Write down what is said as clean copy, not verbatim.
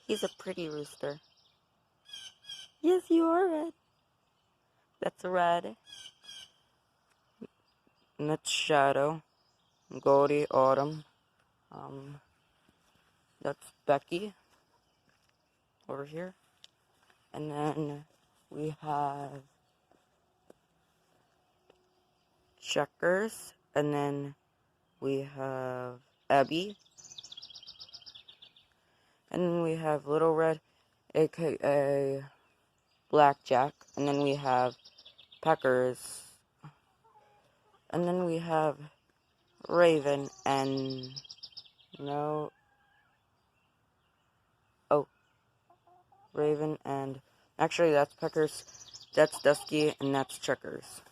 He's a pretty rooster. Yes, you are red. That's red. And that's Shadow. Goldie, Autumn. That's Becky over here. And then we have Checkers. And then we have Abby. And then we have Little Red, aka Blackjack. And then we have Peckers. And then we have Raven and no. Oh, Raven and actually that's Peckers, that's Dusky, and that's Checkers.